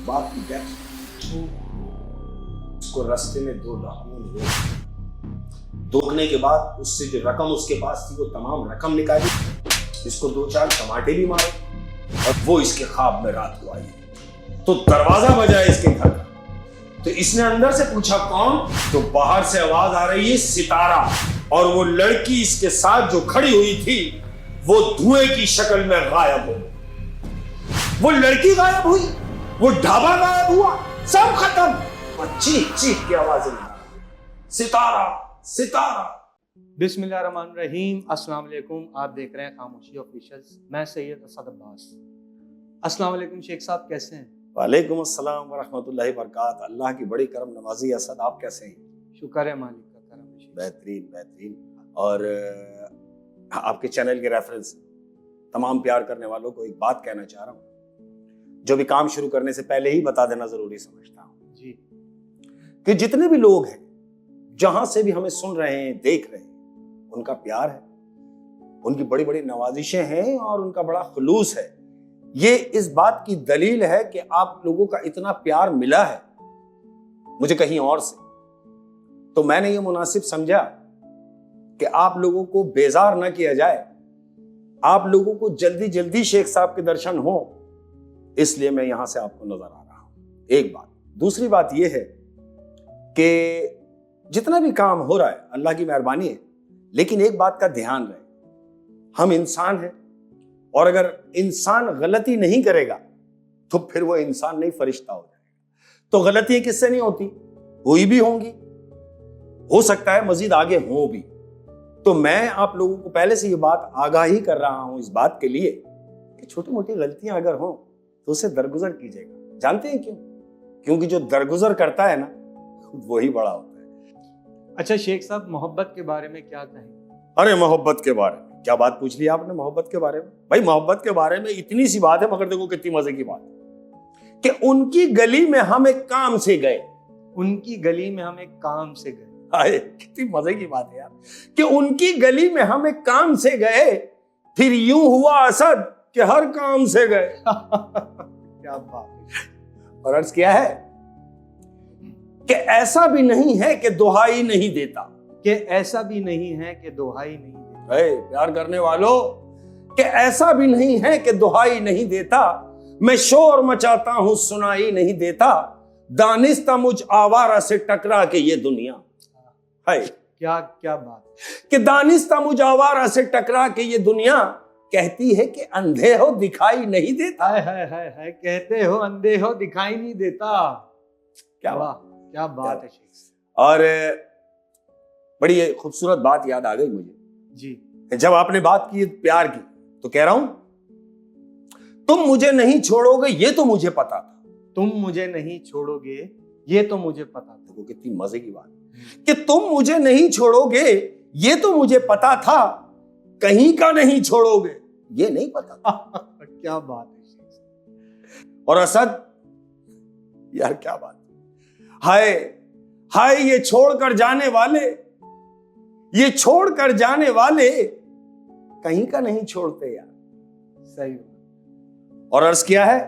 बाप की डेथ। उसको रास्ते में 2 डाकुओं ने रोका। रोकने के बाद उससे जो रकम उसके पास थी वो तमाम रकम निकाली, इसको 2-4 टमाटे भी मारे और वो इसके ख्वाब में रात को आई। तो दरवाजा बजा इसके घर का, तो इसने अंदर से पूछा कौन, तो बाहर से आवाज आ रही है सितारा, और वो लड़की इसके साथ जो खड़ी हुई थी वो धुएं की शक्ल में गायब हो गई। वो लड़की गायब हुई, वो ढाबा गायब हुआ, सब खत्म। और चीख चीख की आवाजें निकाल, सितारा सितारा। बिस्मिल्लाहिर्रहमानिर्रहीम। अस्सलाम वालेकुम। आप देख रहे हैं खामोशी ऑफिशियल्स। मैं सैयद असद अब्बास। अस्सलाम वालेकुम शेख साहब, कैसे हैं? वालेकुम अस्सलाम व रहमतुल्लाहि व बरकात। अल्लाह की बड़ी करम नवाजी। असद, आप कैसे हैं? शुक्र है मालिक का करम। बेहतरीन बेहतरीन। और आपके चैनल के रेफरेंस तमाम प्यार करने वालों को एक बात कहना चाह रहा हूँ, जो भी काम शुरू करने से पहले ही बता देना जरूरी समझता हूँ जी, कि जितने भी लोग हैं, जहां से भी हमें सुन रहे हैं, देख रहे हैं, उनका प्यार है, उनकी बड़ी बड़ी नवाजिशें हैं और उनका बड़ा खुलूस है। ये इस बात की दलील है कि आप लोगों का इतना प्यार मिला है मुझे कहीं और से, तो मैंने ये मुनासिब समझा कि आप लोगों को बेजार ना किया जाए, आप लोगों को जल्दी जल्दी शेख साहब के दर्शन हो, इसलिए मैं यहां से आपको नजर आ रहा हूं। एक बात। दूसरी बात यह है कि जितना भी काम हो रहा है अल्लाह की मेहरबानी है, लेकिन एक बात का ध्यान रहे, हम इंसान हैं और अगर इंसान गलती नहीं करेगा तो फिर वो इंसान नहीं फरिश्ता हो जाएगा। तो गलतियां किससे नहीं होती, हुई भी होंगी, हो सकता है मजीद आगे हो भी। तो मैं आप लोगों को पहले से ये बात आगाही कर रहा हूं इस बात के लिए कि छोटी मोटी गलतियां अगर हो तो उसे दरगुजर कीजिएगा। जानते हैं क्यों? क्योंकि जो दरगुजर करता है ना वही बड़ा होता है। अच्छा शेख साहब, मोहब्बत के बारे में क्या कहें? अरे मोहब्बत के बारे में क्या बात पूछ ली आपने? मोहब्बत के बारे में भाई, मोहब्बत के बारे में इतनी सी बात है, मगर देखो कितनी मजे की बात है कि उनकी गली में हम एक काम से गए। उनकी गली में हम एक काम से गए। अरे कितनी मजे की बात है यार, कि उनकी गली में हम एक काम से गए, फिर यूं हुआ असद कि हर काम से गए। क्या बात है। और अर्ज किया है कि ऐसा भी नहीं है कि दुहाई नहीं देता, कि ऐसा भी नहीं है कि दुहाई नहीं देता। प्यार करने वालों, कि ऐसा भी नहीं है कि दुहाई नहीं देता, मैं शोर मचाता हूं सुनाई नहीं देता, दानिस्ता मुझ आवारा से टकरा के ये दुनिया है। क्या क्या बात कि दानिस्ता मुझ आवारा से टकरा के ये दुनिया, कहती है कि अंधे हो दिखाई नहीं देता। है कहते हो अंधे हो दिखाई नहीं देता। क्या वाह, क्या बात है शेख। और बड़ी खूबसूरत बात याद आ गई मुझे जी। जब आपने बात की प्यार की, तो कह रहा हूं तुम मुझे नहीं छोड़ोगे ये तो मुझे पता था। तुम मुझे नहीं छोड़ोगे ये तो मुझे पता था। देखो कितनी मजे की बात कि तुम मुझे नहीं छोड़ोगे ये तो मुझे पता था, कहीं का नहीं छोड़ोगे ये नहीं पता था। क्या बात है। और असद यार क्या बात, हाय हाय ये छोड़कर जाने वाले, ये छोड़कर जाने वाले कहीं का नहीं छोड़ते यार। सही। और अर्ज किया है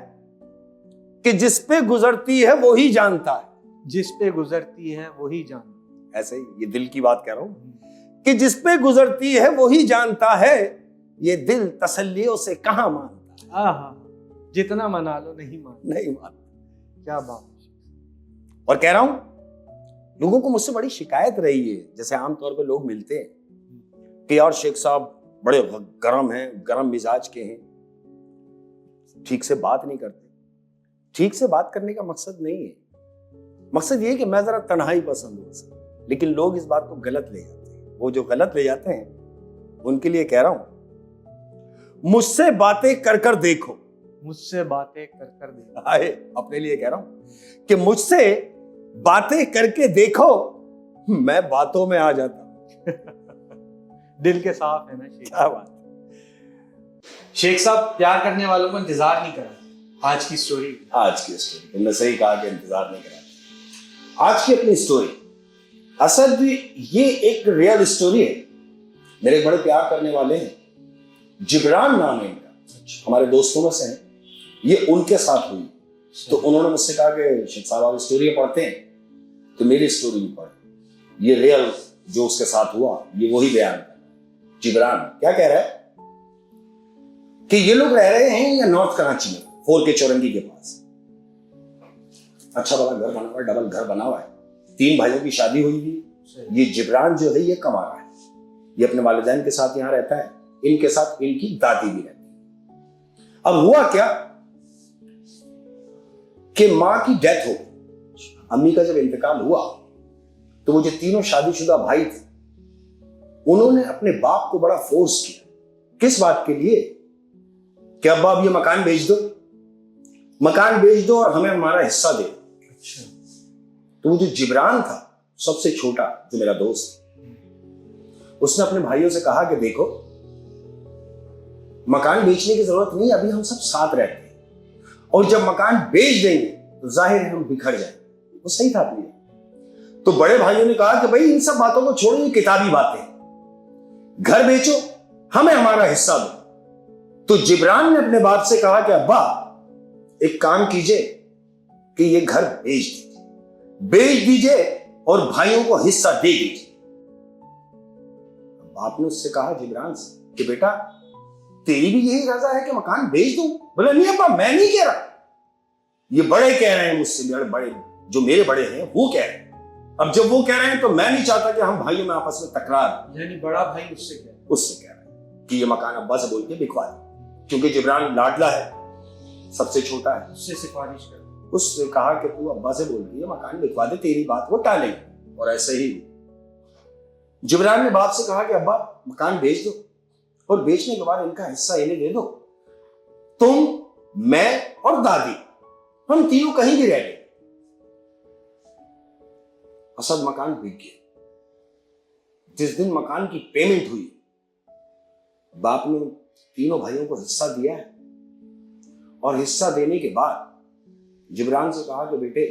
कि जिस पे गुजरती है वो ही जानता है, जिस पे गुजरती है वही जानता है। ऐसे ही ये दिल की बात कह रहा हूं कि जिस पे गुजरती है वही जानता है, ये दिल तसल्लियों से कहां मानता है। आहा, जितना मना लो नहीं मानता। क्या बात है। और कह रहा हूं लोगों को मुझसे बड़ी शिकायत रही है, जैसे आमतौर पे लोग मिलते हैं कि यार शेख साहब बड़े गरम हैं, गरम मिजाज के हैं, ठीक से बात नहीं करते। ठीक से बात करने का मकसद नहीं है, मकसद ये है कि मैं जरा तन्हाई पसंद हूं। लेकिन लोग इस बात को गलत ले जाते हैं। वो जो गलत ले जाते हैं उनके लिए कह रहा हूं मुझसे बातें कर कर देखो। मुझसे बातें कर कर देखो। आए अपने लिए कह रहा हूं कि मुझसे बातें करके देखो, मैं बातों में आ जाता हूं। दिल के साफ है ना शेख। क्या बात। शेख साहब, प्यार करने वालों को इंतजार नहीं करा। आज की स्टोरी तुमने सही कहा कि इंतजार नहीं करा। आज की अपनी स्टोरी असद ये एक रियल स्टोरी है। मेरे बड़े प्यार करने वाले हैं, जिब्रान नाम है इनका, हमारे दोस्तों में से हैं। ये उनके साथ हुई तो उन्होंने मुझसे कहा कि शेख साहब आप स्टोरी पढ़ते हैं तो मेरी स्टोरी भी पढ़े, ये रियल जो उसके साथ हुआ ये वही बयान कर। जिब्रान क्या कह रहा है कि ये लोग रह रहे हैं या नॉर्थ कराची में 4 के चौरंगी के पास, अच्छा बड़ा घर बना हुआ है, डबल घर बना हुआ है, 3 भाइयों की शादी हुई थी। ये जिब्रान जो है ये कमा रहा है, ये अपने वालिदैन के साथ यहां रहता है, इनके साथ इनकी दादी भी रहती है। अब हुआ क्या कि मां की डेथ हो गई, अम्मी का जब इंतकाल हुआ तो वो जो तीनों शादीशुदा भाई थे उन्होंने अपने बाप को बड़ा फोर्स किया, किस बात के लिए कि अब्बा अब ये मकान बेच दो, मकान बेच दो और हमें हमारा हिस्सा दे। अच्छा। तो वो जो जिब्रान था सबसे छोटा जो मेरा दोस्त, उसने अपने भाइयों से कहा कि देखो मकान बेचने की जरूरत नहीं, अभी हम सब साथ रहते हैं और जब मकान बेच देंगे तो जाहिर है हम बिखर जाएंगे। वो सही था अपनी। तो बड़े भाइयों ने कहा कि भाई इन सब बातों को छोड़ो, ये किताबी बातें, घर बेचो हमें हमारा हिस्सा दो। तो जिब्रान ने अपने बाप से कहा कि अब्बा एक काम कीजिए कि ये घर बेच दीजिए और भाइयों को हिस्सा दे दीजिए। बाप ने उससे कहा जिब्रान से कि बेटा तेरी भी यही रजा है कि मकान बेच दूं? बोले नहीं अब्बा मैं नहीं कह रहा, ये बड़े कह रहे हैं मुझसे, बड़े जो मेरे बड़े हैं वो कह रहे हैं। अब जब वो कह रहे हैं तो मैं नहीं चाहता कि हम भाइयों में आपस में तकरार। यानी बड़ा भाई उससे कह रहा है कि ये मकान अब्बा से बोल के बिकवा दे, क्योंकि जिब्रान लाडला है, सबसे छोटा है, उससे सिफारिश कर। उससे कहा कि तू अब्बा से बोल के ये मकान बिकवा दे, तेरी बात वो टालेंगे। और ऐसे ही जिब्रान ने बाप से कहा कि अब्बा मकान बेच दो और बेचने के बाद इनका हिस्सा इन्हें दे दो, तुम मैं और दादी हम तीनों कहीं भी रह गए। असद मकान बिक गया। जिस दिन मकान की पेमेंट हुई बाप ने तीनों भाइयों को हिस्सा दिया है और हिस्सा देने के बाद जिब्रान से कहा कि बेटे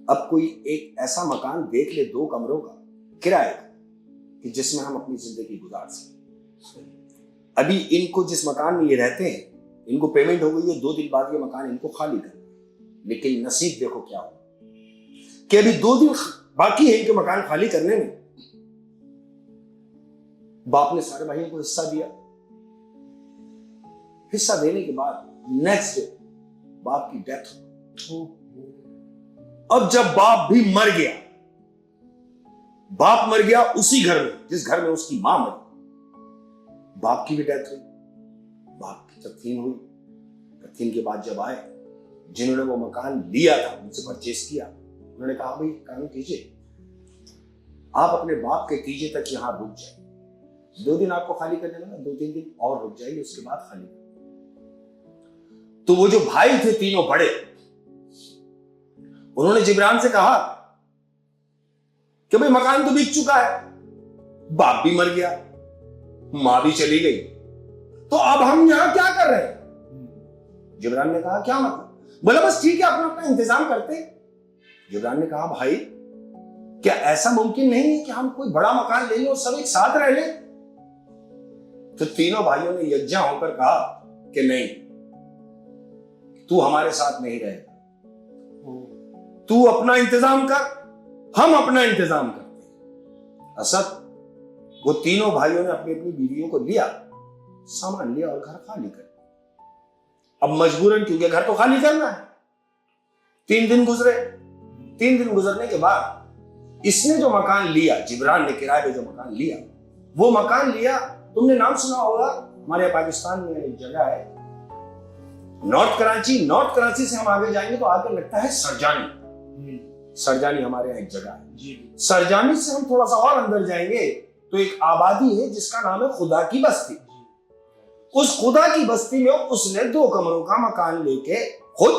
अब कोई एक ऐसा मकान देख ले 2 कमरों का किराए का कि जिसमें हम अपनी जिंदगी गुजार सकें। अभी इनको जिस मकान में ये रहते हैं इनको पेमेंट हो गई है, 2 दिन बाद ये मकान इनको खाली कर, लेकिन नसीब देखो क्या हो कि अभी 2 दिन बाकी है इनके मकान खाली करने में। बाप ने सारे भाइयों को हिस्सा दिया। हिस्सा देने के बाद नेक्स्ट डे बाप की डेथ हो। अब जब बाप भी मर गया, बाप मर गया उसी घर में जिस घर में उसकी मां मरी, बाप की भी डेथ हुई। बाप की तदफीन हुई। तदफीन के बाद जब आए जिन्होंने वो मकान लिया था उनसे परचेस किया, उन्होंने कहा भाई काम कीजिए, आप अपने बाप के तीजे तक यहां रुक जाइए, 2 दिन आपको खाली करने में 2-3 दिन और रुक जाइए, उसके बाद खाली। तो वो जो भाई थे तीनों बड़े, उन्होंने जिब्रान से कहा कि भाई मकान तो बिक चुका है, बाप भी मर गया, मां भी चली गई, तो अब हम यहां क्या कर रहे हैं? जिब्रान ने कहा क्या मतलब? बोला बस ठीक है अपना अपना इंतजाम करते हैं। जिब्रान ने कहा भाई क्या ऐसा मुमकिन नहीं है कि हम कोई बड़ा मकान ले लें और सब एक साथ रह लें? तो तीनों भाइयों ने यज्ञा होकर कहा कि नहीं, तू हमारे साथ नहीं रहेगा, तू अपना इंतजाम कर, हम अपना इंतजाम करते हैं। असद वो तीनों भाइयों ने अपनी अपनी बीवियों को लिया, सामान लिया और घर खाली कर। अब मजबूरन क्योंकि घर तो खाली करना है। 3 दिन गुजरे। 3 दिन गुजरने के बाद इसने जो मकान लिया, जिब्रान ने किराए पे जो मकान लिया, वो मकान लिया, तुमने नाम सुना होगा, हमारे पाकिस्तान में एक जगह है नॉर्थ कराची। नॉर्थ कराची से हम आगे जाएंगे तो आगे लगता है सरजानी। सरजानी हमारे यहाँ एक जगह है। सरजानी से हम थोड़ा सा और अंदर जाएंगे तो एक आबादी है जिसका नाम है खुदा की बस्ती। उस खुदा की बस्ती में उसने 2 कमरों का मकान लेके खुद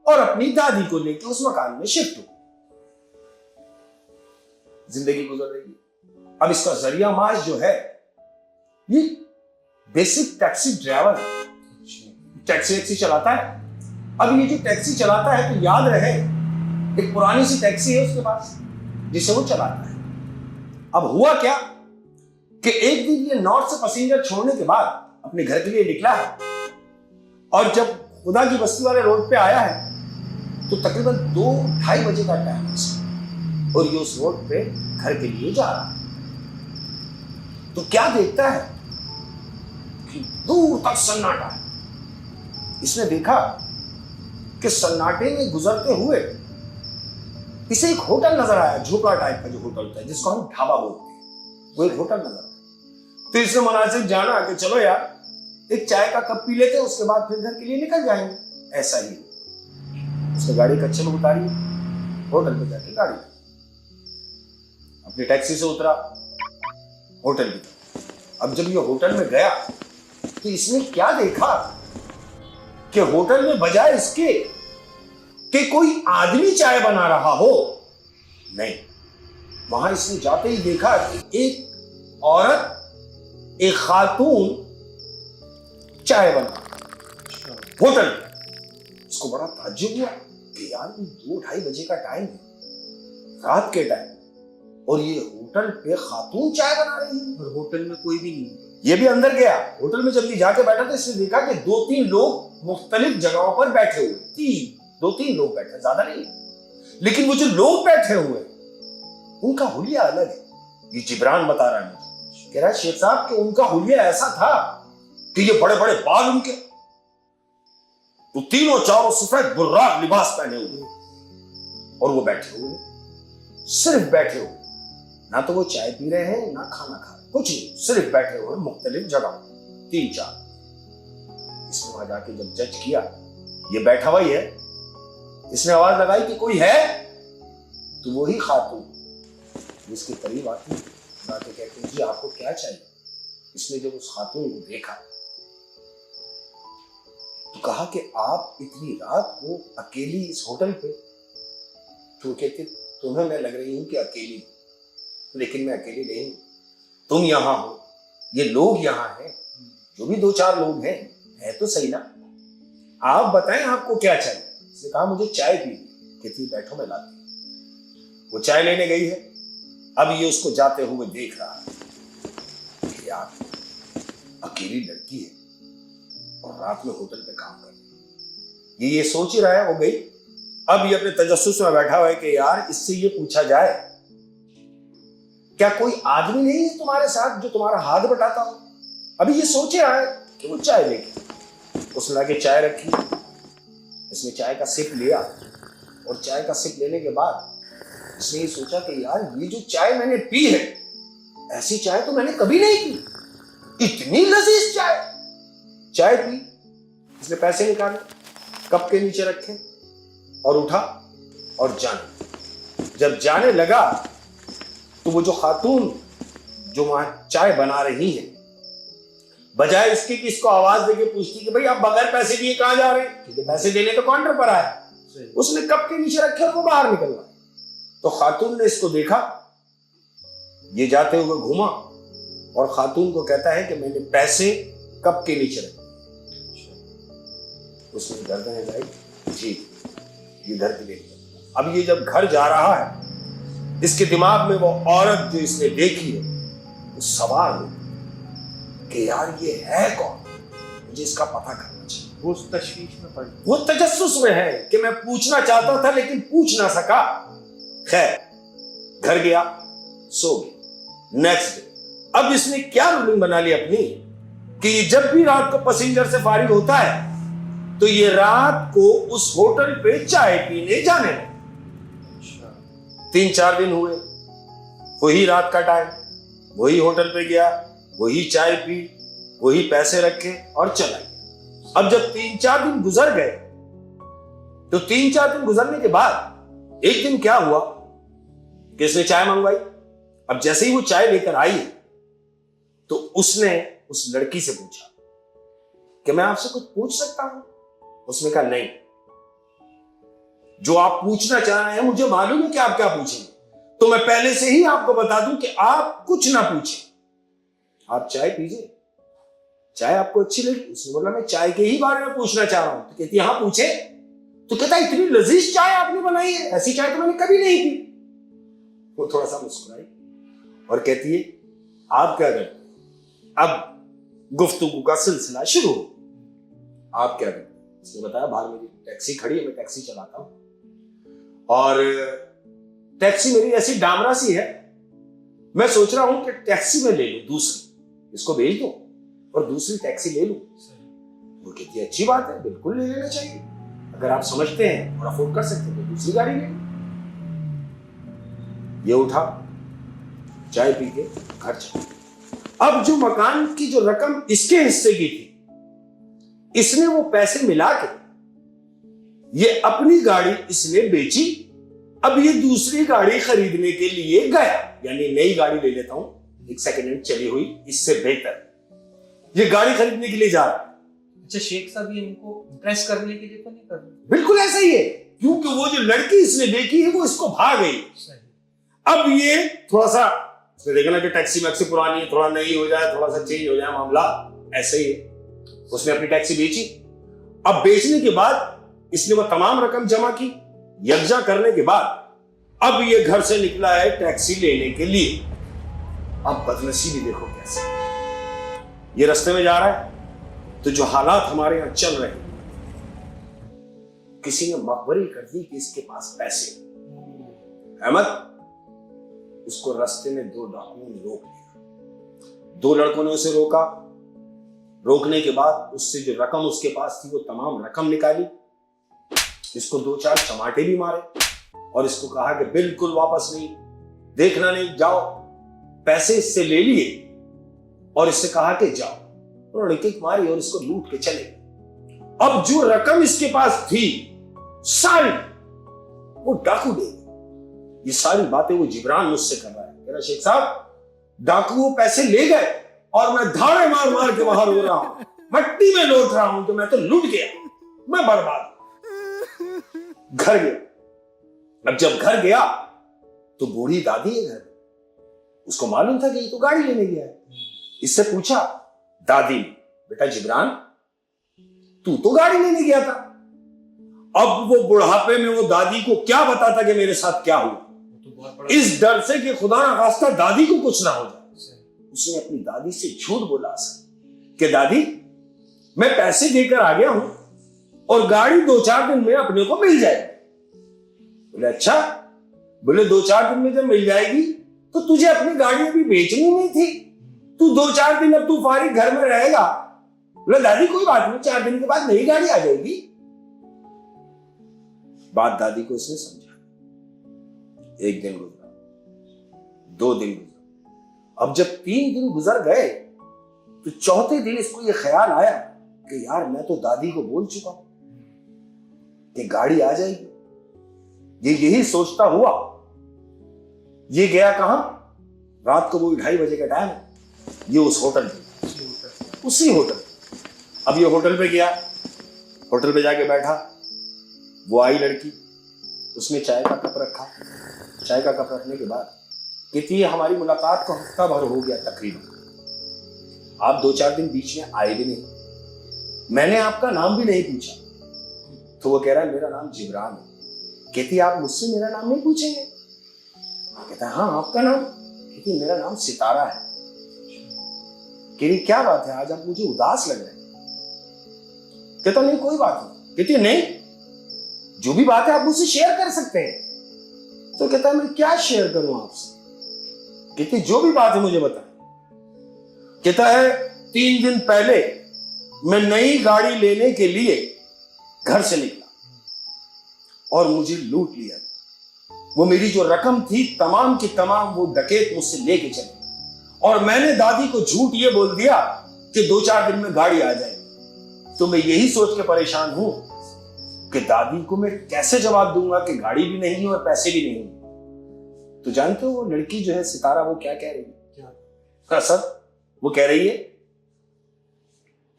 और अपनी दादी को लेके उस मकान में शिफ्ट हो। जिंदगी गुजर रही है। अब इसका जरिया माश जो है ये बेसिक टैक्सी ड्राइवर है, टैक्सी चलाता है। अब ये जो टैक्सी चलाता है तो याद रहे एक पुरानी सी टैक्सी है उसके पास जिसे वो चलाता है। अब हुआ क्या कि एक दिन ये नॉर्थ से पैसेंजर छोड़ने के बाद अपने घर के लिए निकला है और जब खुदा की बस्ती वाले रोड पे आया है तो तकरीबन 2-2:30 बजे का टाइम है और ये उस रोड पे घर के लिए जा रहा है। तो क्या देखता है कि दूर तक सन्नाटा है। इसने देखा कि सन्नाटे में गुजरते हुए इसे एक होटल नजर आया, झोपड़ा टाइप का जो होटल होता है जिसको हम ढाबा बोलते हैं, वो एक होटल नजर आया। तो इसने मुनासिब जाना कि चलो यार एक चाय का कप पी लेते हैं, उसके बाद फिर घर के लिए निकल जाएंगे। ऐसा ही उसने गाड़ी कच्चे में उतारी, होटल पे जाके गाड़ी अपनी टैक्सी से उतरा होटल की तरफ। अब जब ये होटल में गया तो इसने क्या देखा कि होटल में बजाय इसके कि कोई आदमी चाय बना रहा हो, नहीं, वहां इसने जाते ही देखा कि एक औरत, एक खातून चाय बना होटल में। इसको बड़ा ताज्जुब हुआ कि यार 2-2:30 बजे का टाइम है, रात के टाइम, और ये होटल पे खातून चाय बना रही है और होटल में कोई भी नहीं है। ये भी अंदर गया। होटल में जब ये जाके बैठा तो इसने देखा कि 2-3 लोग मुख्तलिफ जगहों पर बैठे हुए, 2-3 लोग बैठे, ज्यादा नहीं, लेकिन वो जो लोग बैठे हुए उनका हुलिया अलग है। ये जिब्रान बता रहा है मुझे, कह रहा है शेख साहब कि उनका हुलिया ऐसा था कि ये बड़े बड़े बाल उनके, तो तीनों चारों सफेद बुर्राक लिबास पहने हुए और वो बैठे हुए, सिर्फ बैठे हुए, ना तो वो चाय पी रहे हैं ना खाना खा रहे, कुछ नहीं, सिर्फ बैठे हुए मुख्तलिफ जगह, 3-4। इसने वहां जाके जब जज किया ये बैठा हुआ ही है, इसने आवाज लगाई कि कोई है, तो वही खातून जिसके करीब आती बातें कहती हैं जी आपको क्या चाहिए। इसने जब उस खातून को देखा तो कहा कि आप इतनी रात को अकेली इस होटल पे, तो कहती तुम्हें मैं लग रही हूं कि अकेली, लेकिन मैं अकेली नहीं हूं, तुम यहां हो, ये लोग यहां हैं, जो भी 2-4 लोग हैं, है तो सही ना, आप बताएं आपको क्या चाहिए। उसने कहा मुझे चाय पीनी। कहती बैठो मैं लाती। वो चाय लेने गई है। अब ये उसको जाते हुए देख रहा है कि यार अकेली लड़की है और रात में होटल पे काम कर रही है। ये सोच ही रहा है। वो गई। अब ये अपने तजस्सुस में बैठा हुआ है कि यार इससे ये पूछा जाए क्या कोई आदमी नहीं है तुम्हारे साथ जो तुम्हारा हाथ बटाता हो। अभी ये सोच रहा है कि वो चाय लेके उसने लाके चाय रखी। इसने चाय का सिप लिया और चाय का सिप लेने के बाद इसने ये सोचा कि यार ये जो चाय मैंने पी है ऐसी चाय तो मैंने कभी नहीं पी, इतनी लजीज चाय। चाय पी, इसने पैसे निकाले, कप के नीचे रखे और उठा और जाने। जब जाने लगा तो वो जो खातून जो वहां चाय बना रही है, बजाय इसके कि इसको आवाज देके पूछती कि भाई आप बगैर पैसे दिए कहां जा रहे हैं, क्योंकि पैसे देने तो काउंटर पर आया, उसने कप के नीचे रखे और वो बाहर निकल गया। तो खातून ने इसको देखा, ये जाते हुए घूमा और खातून को कहता है कि मैंने पैसे कप के नीचे रखे। उसने गर्दन हिलाई, जी ये घर के लिए। अब ये जब घर जा रहा है इसके दिमाग में वो औरत जो इसने देखी है वो सवाल हो कि यार ये है कौन, मुझे इसका पता करना चाहिए। वो उस तशवीश में पड़ गया, वो तजस्सुस में है कि मैं पूछना चाहता था लेकिन पूछ ना सका। खैर घर गया, सो गया। नेक्स्ट डे अब इसने क्या रूलिंग बना ली अपनी कि जब भी रात को पैसेंजर से फारिग होता है तो ये रात को उस होटल पे चाय पीने जाने लगे। 3-4 दिन हुए, वही रात का टाइम, वही होटल पे गया, वही चाय पी, वही पैसे रखे और चला गया। अब जब 3-4 दिन गुजर गए तो 3-4 दिन गुजरने के बाद एक दिन क्या हुआ कि इसने चाय मंगवाई। अब जैसे ही वो चाय लेकर आई तो उसने उस लड़की से पूछा कि मैं आपसे कुछ पूछ सकता हूं। उसने कहा नहीं, जो आप पूछना चाह रहे हैं मुझे मालूम है कि आप क्या पूछेंगे, तो मैं पहले से ही आपको बता दूं कि आप कुछ ना पूछें, आप चाय पीजिए, चाय आपको अच्छी लगी। उसने बोला मैं चाय के ही बारे में पूछना चाह रहा हूं। तो कहती हाँ पूछे। तो कहता इतनी लजीज चाय आपने बनाई है, ऐसी चाय तो मैंने कभी नहीं पी। वो थोड़ा सा मुस्कुराई और कहती है आप क्या करते हैं। अब गुफ्तगू का सिलसिला शुरू हो। आप क्या करते हैं। उसने बताया बाहर मेरी टैक्सी खड़ी है, मैं टैक्सी चलाता हूँ और टैक्सी मेरी ऐसी डामरा सी है, मैं सोच रहा हूं कि टैक्सी में ले लूं दूसरी, इसको भेज दूं और दूसरी टैक्सी ले लूं। वो कहती है अच्छी बात है, बिल्कुल ले लेना चाहिए, अगर आप समझते हैं और अफोर्ड कर सकते हैं तो दूसरी गाड़ी ले लो। ये उठा, चाय पी के घर चला। अब जो मकान की जो रकम इसके हिस्से की थी, इसने वो पैसे मिला के ये अपनी गाड़ी इसने बेची। अब ये दूसरी गाड़ी खरीदने के लिए गया, यानी नई गाड़ी ले लेता हूं, एक सेकेंड हैंड चली हुई, इससे बेहतर ये गाड़ी खरीदने के लिए जा रहा है। अच्छा शेख साहब, ये इनको इम्प्रेस करने के लिए तो नहीं कर रहे? बिल्कुल ऐसा ही है, क्योंकि वो जो लड़की इसने देखी है वो इसको भाग गई। अब ये थोड़ा सा उसने देखा ना कि टैक्सी मैक्सी पुरानी है, थोड़ा नई हो जाए, थोड़ा सा चेंज हो जाए मामला, ऐसा ही है। उसने अपनी टैक्सी बेची। अब बेचने के बाद इसने वो तमाम रकम जमा की, यकजा करने के बाद अब ये घर से निकला है टैक्सी लेने के लिए। अब बदनसीबी देखो कैसे, ये रास्ते में जा रहा है तो जो हालात हमारे यहां चल रहे हैं, किसी ने मखबरी कर दी कि इसके पास पैसे। अहमद, उसको रास्ते में दो डाकुओं ने रोक लिया। दो लड़कों ने उसे रोका, रोकने के बाद उससे जो रकम उसके पास थी वो तमाम रकम निकाली, इसको दो चार चमाटे भी मारे और इसको कहा कि बिल्कुल वापस नहीं, देखना नहीं, जाओ। पैसे इससे ले लिए और इससे कहा कि जाओ। उन्होंने किक मारी और इसको लूट के चले गए। अब जो रकम इसके पास थी सारी वो डाकू दे गए। ये सारी बातें वो जिब्रान मुझसे कर रहा है, कह रहा शेख साहब डाकू वो पैसे ले गए और मैं धाड़े मार मार के वहां रो रहा हूं, मट्टी में लौट रहा हूं, तो मैं तो लूट गया, मैं बर्बाद। घर गया। अब जब घर गया तो बूढ़ी दादी है घर, उसको मालूम था कि ये तो गाड़ी लेने गया है। इससे पूछा दादी ने, बेटा जिब्रान तू तो गाड़ी लेने गया था। अब वो बुढ़ापे में वो दादी को क्या बताता कि मेरे साथ क्या हुआ, इस डर से कि खुदा ना खास्ता दादी को कुछ ना हो जाए। उसने अपनी दादी से झूठ बोला कि दादी मैं पैसे देकर आ गया हूं और गाड़ी 2-4 दिन में अपने को मिल जाएगी। बोले अच्छा, बोले 2-4 दिन में जब मिल जाएगी तो तुझे अपनी गाड़ी अभी बेचनी नहीं थी, तू 2-4 दिन अब तू फारिग घर में रहेगा। बोले दादी कोई बात नहीं, 4 दिन के बाद नई गाड़ी आ जाएगी। बात दादी को उसने समझा। 1 दिन गुजरा, 2 दिन गुजरा, अब जब 3 दिन गुजर गए तो चौथे दिन इसको यह ख्याल आया कि यार मैं तो दादी को बोल चुका हूं कि गाड़ी आ जाएगी। ये यही सोचता हुआ ये गया कहां, रात को वो 2:30 बजे का टाइम है, ये उस होटल पे, उसी होटल। अब ये होटल पे गया, होटल पे जाके बैठा, वो आई लड़की, उसने चाय का कप रखा। चाय का कप रखने के बाद कहती है हमारी मुलाकात को हफ्ता भर हो गया तकरीबन, आप 2-4 दिन बीच में आए भी नहीं, मैंने आपका नाम भी नहीं पूछा। तो वो कह रहा है मेरा नाम जिब्रान है। कहती आप मुझसे मेरा नाम नहीं पूछेंगे? कहता है हाँ आपका नाम? कहती मेरा नाम सितारा है। कह रही क्या बात है, आज आप मुझे उदास लग रहे हैं। कहता नहीं कोई बात नहीं। कहती नहीं, जो भी बात है आप मुझसे शेयर कर सकते हैं। तो कहता है मैं क्या शेयर करूं आपसे? कहती जो भी बात है मुझे बता। कहता है 3 दिन पहले मैं नई गाड़ी लेने के लिए घर से निकला और मुझे लूट लिया। वो मेरी जो रकम थी तमाम की तमाम वो डकैत मुझसे लेके चले और मैंने दादी को झूठ ये बोल दिया कि 2-4 दिन में गाड़ी आ जाएगी। तो मैं यही सोच के परेशान हूं कि दादी को मैं कैसे जवाब दूंगा कि गाड़ी भी नहीं और पैसे भी नहीं। तो जानते हो वो लड़की जो है सितारा, वो क्या कह रही है? सर वो कह रही है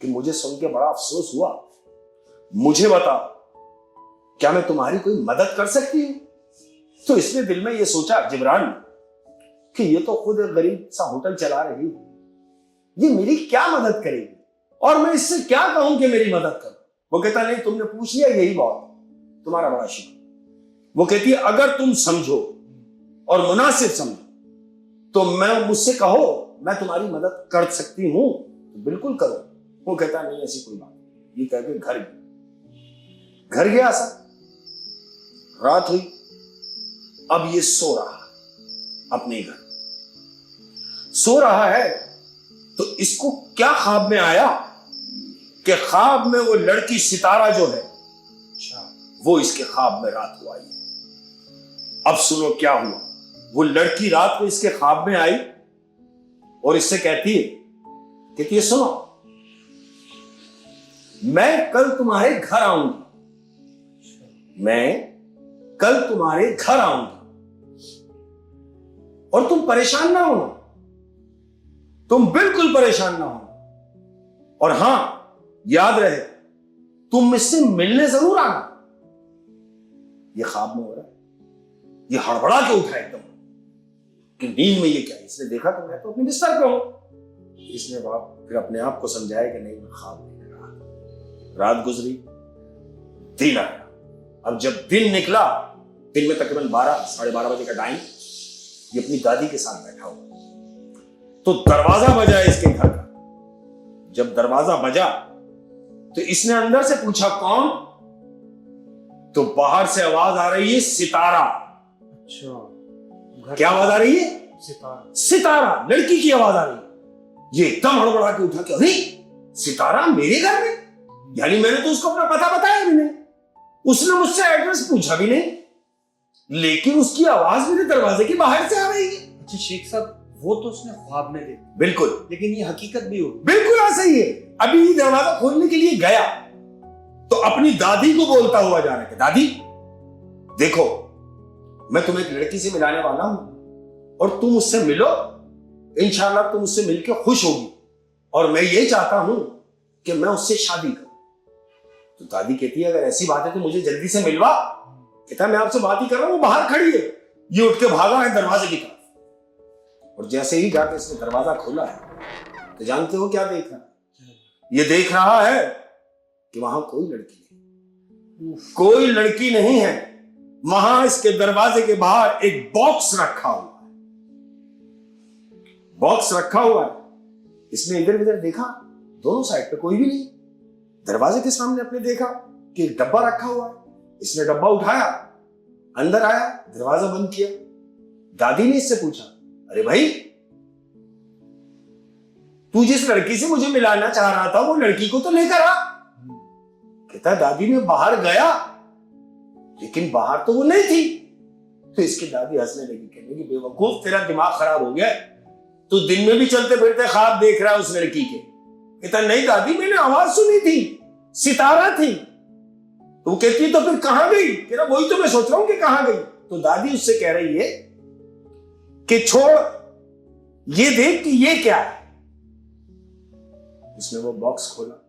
कि मुझे सुन के बड़ा अफसोस हुआ, मुझे बताओ क्या मैं तुम्हारी कोई मदद कर सकती हूं? तो इसने दिल में ये सोचा जिब्रान कि ये तो खुद एक गरीब सा होटल चला रही है, ये मेरी क्या मदद करेगी और मैं इससे क्या कहूं कि मेरी मदद करो। वो कहता नहीं तुमने पूछ लिया यही बहुत, तुम्हारा बड़ा शुक्र। वो कहती है अगर तुम समझो और मुनासिब समझो तो मैं मुझसे कहो मैं तुम्हारी मदद कर सकती हूं तो बिल्कुल करो। वो कहता नहीं ऐसी कोई बात। ये कह के घर गया। घर गया असद, रात हुई, अब ये सो रहा अपने घर, सो रहा है। तो इसको क्या ख्वाब में आया कि ख्वाब में वो लड़की सितारा जो है वो इसके ख्वाब में रात को आई। अब सुनो क्या हुआ। वो लड़की रात को इसके ख्वाब में आई और इससे कहती है सुनो, मैं कल तुम्हारे घर आऊंगी, मैं कल तुम्हारे घर आऊंगी और तुम परेशान ना होना, तुम बिल्कुल परेशान ना होना। और हां, याद रहे तुम मुझसे मिलने जरूर आना। ये ख्वाब में हो रहा है, ये हड़बड़ा के उठा एकदम कि नींद में ये क्या है। इसने देखा तो मैं तो अपने बिस्तर पे हूं। इसने फिर अपने आप को समझाया कि नहीं, मैं ख्वाब नहीं रहा। रात गुजरी, दिन आया। अब जब दिन निकला, दिन में तकरीबन 12-12:30 बजे का टाइम, ये अपनी दादी के साथ बैठा हुआ, तो दरवाजा बजा इसके घर का। जब दरवाजा बजा तो इसने अंदर से पूछा कौन, तो बाहर से आवाज आ रही है सितारा। अच्छा, क्या आवाज आ रही है? सितारा, लड़की की आवाज आ रही है। ये एकदम हड़बड़ा के उठा कि अरे सितारा मेरे घर में, यानी मैंने तो उसको अपना पता बताया भी नहीं, उसने मुझसे एड्रेस पूछा भी नहीं, लेकिन उसकी आवाज मेरे दरवाजे के बाहर से आ रही है। अच्छा शेख साहब, वो तो उसने ख्वाब में देखा, बिल्कुल, लेकिन ये हकीकत भी हो, बिल्कुल ऐसा ही है। अभी ये दरवाजा खोलने के लिए गया तो अपनी दादी को बोलता हुआ जा रहा है, दादी देखो, मैं तुम्हें एक लड़की से मिलाने वाला हूं और तुम उससे मिलो, इंशाल्लाह तुम उससे मिलकर खुश होगी, और मैं ये चाहता हूं कि मैं उससे शादी करूं। तो दादी कहती है अगर ऐसी बात है तो मुझे जल्दी से मिलवा। कहता मैं आपसे बात ही कर रहा हूं, वो बाहर खड़ी है। ये उठ के भागा है दरवाजे की तरफ, और जैसे ही जाके इसने दरवाजा खोला है तो जानते हो क्या देख रहा है? ये देख रहा है कि वहां कोई लड़की नहीं, कोई लड़की नहीं है। वहां इसके दरवाजे के बाहर एक बॉक्स रखा हुआ है, बॉक्स रखा हुआ है। इसने इधर उधर देखा, दोनों साइड पे कोई भी नहीं। दरवाजे के सामने अपने देखा कि एक डब्बा रखा हुआ है। इसने डब्बा उठाया, अंदर आया, दरवाजा बंद किया। दादी ने इससे पूछा अरे भाई, तू जिस लड़की से मुझे मिलाना चाह रहा था वो लड़की को तो लेकर आ। कहता दादी मैं बाहर गया लेकिन बाहर तो वो नहीं थी। तो इसकी दादी हंसने लगी, कहने की बेवकूफ, तेरा दिमाग खराब हो गया, तू दिन में भी चलते फिरते ख्वाब देख रहा है उस लड़की के। कहता नहीं दादी, मैंने आवाज सुनी थी, सितारा थी। तो कहती तो फिर कहां गई? कह रहा वही तो मैं सोच रहा हूं कि कहां गई। तो दादी उससे कह रही है कि छोड़, ये देख कि ये क्या है। उसने वो बॉक्स खोला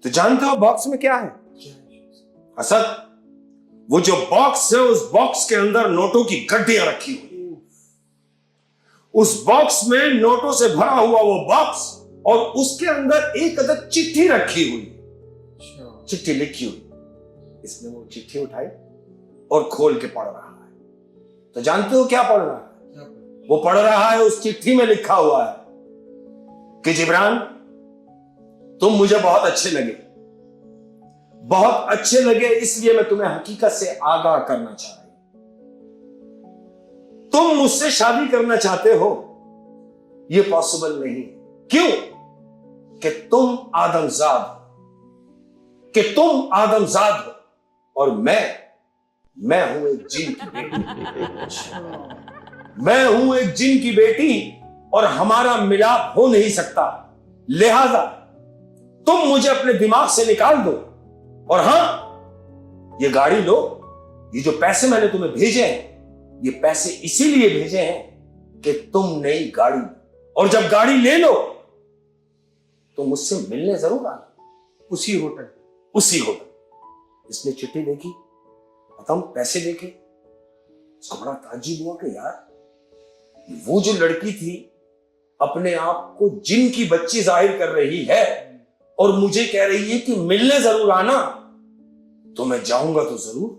तो जानते हो बॉक्स में क्या है? असद, वो जो बॉक्स है उस बॉक्स के अंदर नोटों की गड्डियां रखी हुई। उस बॉक्स में नोटों से भरा हुआ वो बॉक्स, और उसके अंदर एक अदद चिट्ठी रखी हुई, चिट्ठी लिखी हुई। इसने वो चिट्ठी उठाई और खोल के पढ़ रहा है। तो जानते हो क्या पढ़ रहा है? वो पढ़ रहा है, उस चिट्ठी में लिखा हुआ है कि जिब्रान, तुम मुझे बहुत अच्छे लगे, बहुत अच्छे लगे, इसलिए मैं तुम्हें हकीकत से आगाह करना चाह रही हूं। तुम मुझसे शादी करना चाहते हो, यह पॉसिबल नहीं। क्यों? कि तुम आदमजाद हो, कि तुम आदमजाद हो और मैं हूं एक जिन की बेटी। मैं हूं एक जिन की बेटी और हमारा मिलाप हो नहीं सकता। लिहाजा तुम मुझे अपने दिमाग से निकाल दो, और हां, ये गाड़ी लो, ये जो पैसे मैंने तुम्हें भेजे हैं, ये पैसे इसीलिए भेजे हैं कि तुम नई गाड़ी, और जब गाड़ी ले लो तो मुझसे मिलने जरूर आना, उसी होटल। इसने चिट्ठी देखी, बताऊं पैसे देखे, इसको बड़ा ताज्जुब हुआ कि यार वो जो लड़की थी अपने आप को जिन की बच्ची जाहिर कर रही है और मुझे कह रही है कि मिलने जरूर आना, तो मैं जाऊंगा तो जरूर।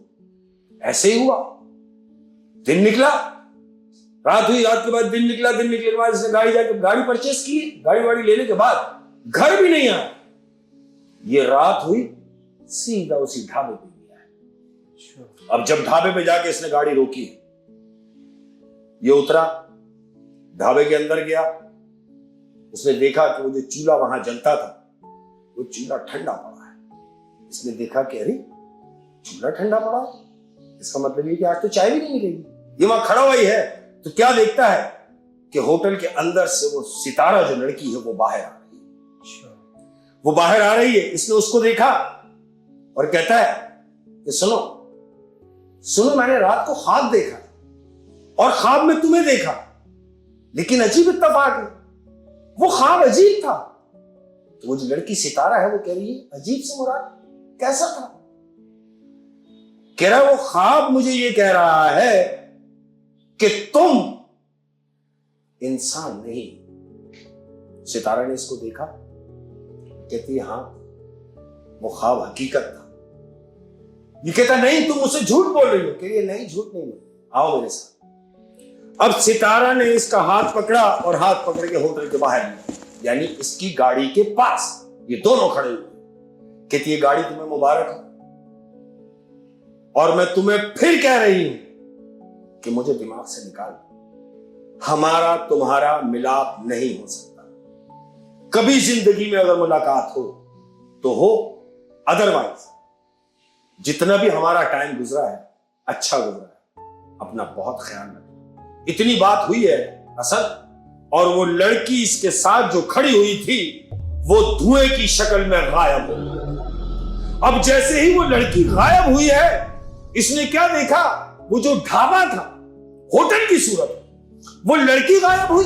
ऐसे ही हुआ, दिन निकला, रात हुई, रात के बाद दिन निकला, दिन निकलने के बाद इसने गाड़ी परचेस की। गाड़ी वाड़ी लेने के बाद घर भी नहीं आया। ये रात हुई, सीधा उसी ढाबे पे गया है। अच्छा। अब जब ढाबे पे जाके इसने गाड़ी रोकी, ये उतरा, ढाबे के अंदर गया, उसने देखा कि वो जो चूल्हा वहां जलता था वो चूल्हा ठंडा पड़ा है। इसने देखा कि अरे चूल्हा ठंडा पड़ा है, इसका मतलब ये कि आज तो चाय भी नहीं मिलेगी। ये वहां खड़ा हुआ ही है तो क्या देखता है कि होटल के अंदर से वो सितारा जो लड़की है वो बाहर आ रही है। अच्छा। वो बाहर आ रही है, इसने उसको देखा और कहता है कि सुनो सुनो, मैंने रात को ख्वाब देखा और ख्वाब में तुम्हें देखा, लेकिन अजीब इत्तेफाक है, वो ख्वाब अजीब था। तो वो जो लड़की सितारा है वो कह रही है अजीब से मुराद कैसा था? कह रहा वो ख्वाब मुझे ये कह रहा है कि तुम इंसान नहीं। सितारा ने इसको देखा, कहती है हाँ वो ख्वाब हकीकत था। ये कहता नहीं तुम मुझसे झूठ बोल रही हो। कह रही है नहीं झूठ नहीं बोल, आओ मेरे साथ। अब सितारा ने इसका हाथ पकड़ा और हाथ पकड़ के होटल के बाहर लिया, यानी इसकी गाड़ी के पास। ये दोनों खड़े हुए, कहती है गाड़ी तुम्हें मुबारक हो, और मैं तुम्हें फिर कह रही हूं कि मुझे दिमाग से निकाल, हमारा तुम्हारा मिलाप नहीं हो सकता। कभी जिंदगी में अगर मुलाकात हो तो हो, अदरवाइज जितना भी हमारा टाइम गुजरा है अच्छा गुजरा है, अपना बहुत ख्याल रखना। इतनी बात हुई है असद, और वो लड़की इसके साथ जो खड़ी हुई थी वो धुएं की शक्ल में गायब हो गई। अब जैसे ही वो लड़की गायब हुई है, इसने क्या देखा, वो जो ढाबा था होटल की सूरत, वो लड़की गायब हुई,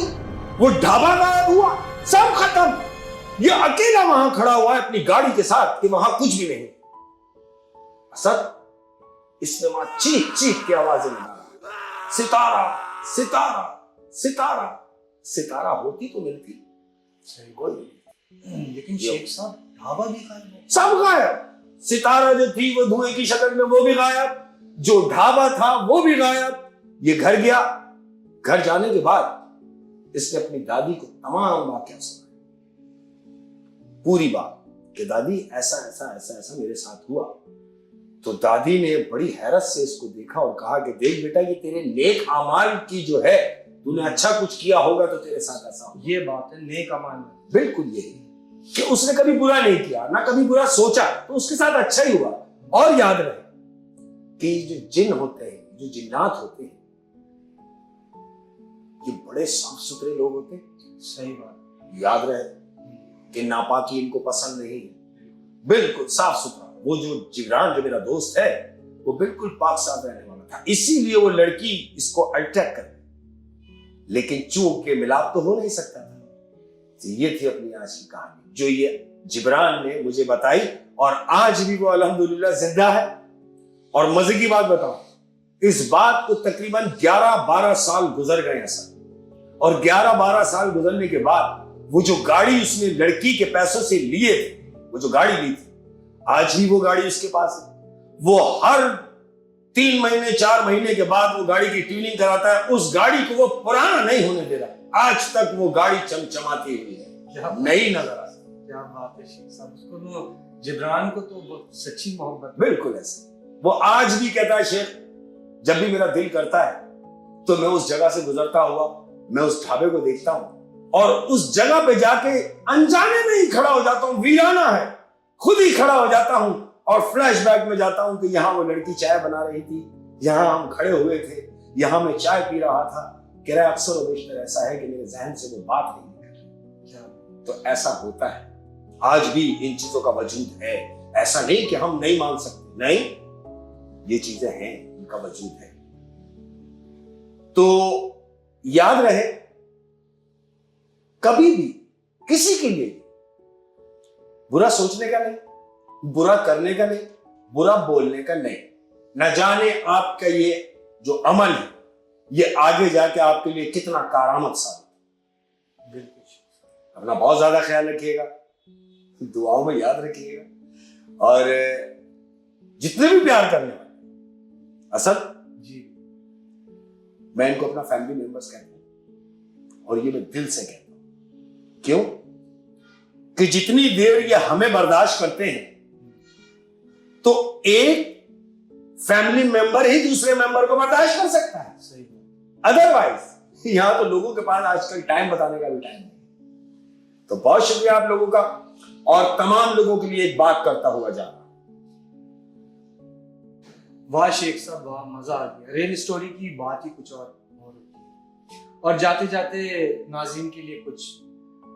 वो ढाबा गायब हुआ, सब खत्म। ये अकेला वहां खड़ा हुआ है अपनी गाड़ी के साथ कि वहां कुछ भी नहीं। असद इसने वहां चीख चीख की आवाजें लगा, सितारा सितारा सितारा। सितारा होती तो मिलती, सही कोई नहीं। लेकिन शेख साहब ढाबा भी गायब हो, सब गायब। सितारा जो थी वो धुएं की शक्ल में वो भी गायब, जो ढाबा था वो भी गायब। ये घर गया, घर जाने के बाद इसने अपनी दादी को तमाम वाकया सुनाया, पूरी बात कि दादी ऐसा ऐसा ऐसा ऐसा मेरे साथ हुआ। तो दादी ने बड़ी हैरत से इसको देखा और कहा कि देख बेटा, ये तेरे नेक अमाल की जो है, तूने अच्छा कुछ किया होगा तो तेरे साथ ऐसा हो। ये बात है नेक अमाल में, बिल्कुल यही कि उसने कभी बुरा नहीं किया, ना कभी बुरा सोचा, तो उसके साथ अच्छा ही हुआ। और याद रहे कि जो जिन होते हैं, जो जिन्नात होते हैं, ये बड़े साफ सुथरे लोग होते हैं। सही बात। याद रहे कि नापाकी इनको पसंद नहीं है, बिल्कुल साफ सुथरा। वो जो जिब्रान जो मेरा दोस्त है वो बिल्कुल पाक साफ रहने वाला था, इसीलिए वो लड़की इसको अटैक कर, लेकिन चूक के मिलाप तो हो नहीं सकता था। तो ये थी अपनी आज की कहानी जो ये जिब्रान ने मुझे बताई, और आज भी वो अल्हम्दुलिल्लाह जिंदा है। और मजे की बात बताऊं, इस बात को तकरीबन 11-12 साल गुजर गए हैं सर, और 11-12 साल गुजरने के बाद वो जो गाड़ी उसने लड़की के पैसों से लिए थे, वो जो गाड़ी ली थी, आज भी वो गाड़ी उसके पास है। वो हर 3 महीने 4 महीने के बाद वो गाड़ी की ट्यूनिंग कराता है। उस गाड़ी को वो पुराना नहीं होने दे रहा, आज तक वो गाड़ी चमचमाती हुई है, नई नजर आती है। क्या बात है शेख साहब, उसको तो जिब्रान को तो बहुत सच्ची मोहब्बत। बिल्कुल ऐसा वो आज भी कहता है, शेख जब भी मेरा दिल करता है तो मैं उस जगह से गुजरता हुआ मैं उस ढाबे को देखता हूं और उस जगह पे जाके अनजाने में ही खड़ा हो जाता हूं, वीराना है, खुद ही खड़ा हो जाता हूं और फ्लैशबैक में जाता हूं कि यहां वो लड़की चाय बना रही थी, यहां हम खड़े हुए थे, यहां मैं चाय पी रहा था। कह रहा अक्सर और बेशतर ऐसा है कि मेरे जहन से वो बात नहीं निकली। तो ऐसा होता है, आज भी इन चीजों का वजूद है। ऐसा नहीं कि हम नहीं मान सकते, नहीं, ये चीजें हैं, इनका वजूद है। तो याद रहे, कभी भी किसी के लिए बुरा सोचने का नहीं, बुरा करने का नहीं, बुरा बोलने का नहीं। न जाने आपका ये जो अमल है ये आगे जाके आपके लिए कितना कारामत साबित। बिल्कुल अपना बहुत ज्यादा ख्याल रखिएगा, दुआओं में याद रखिएगा, और जितने भी प्यार करने वाले असद जी, मैं इनको अपना फैमिली मेंबर्स कहता हूं, और ये मैं दिल से कहता हूं। क्यों? कि जितनी देर ये हमें बर्दाश्त करते हैं तो एक फैमिली मेंबर ही दूसरे मेंबर को बर्दाश्त कर सकता है, सही बात। अदरवाइज यहां तो लोगों के पास आजकल टाइम बताने का भी टाइम नहीं। तो बहुत शुक्रिया आप लोगों का, और तमाम लोगों के लिए एक बात करता हुआ जा रहा। वाह शेख साहब वाह, मजा आ गया। रियल स्टोरी की बात ही कुछ और होती है। और जाते जाते नाज़रीन के लिए कुछ,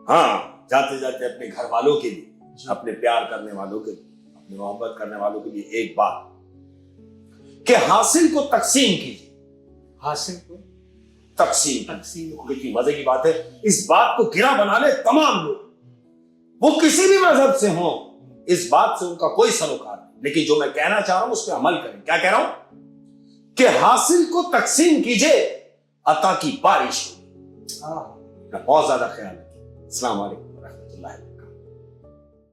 हाँ, जाते जाते अपने घर वालों के लिए, जी। अपने प्यार करने वालों के लिए, अपनी मोहब्बत करने वालों के लिए एक बात, कि हासिल को तकसीम कीजिए। हासिल को तकसीम तकसीम। कितनी मजे की बात है। इस बात को गिरा बना ले तमाम लोग, वो किसी भी मजहब से हो, इस बात से उनका कोई सरोकार नहीं। लेकिन जो मैं कहना चाह रहा हूं उस पर अमल करें। क्या कह रहा हूं? कि हासिल को तकसीम कीजिए, अता की बारिश होगी। बहुत ज्यादा ख्याल रखिए। अस्सलाम वालेकुम।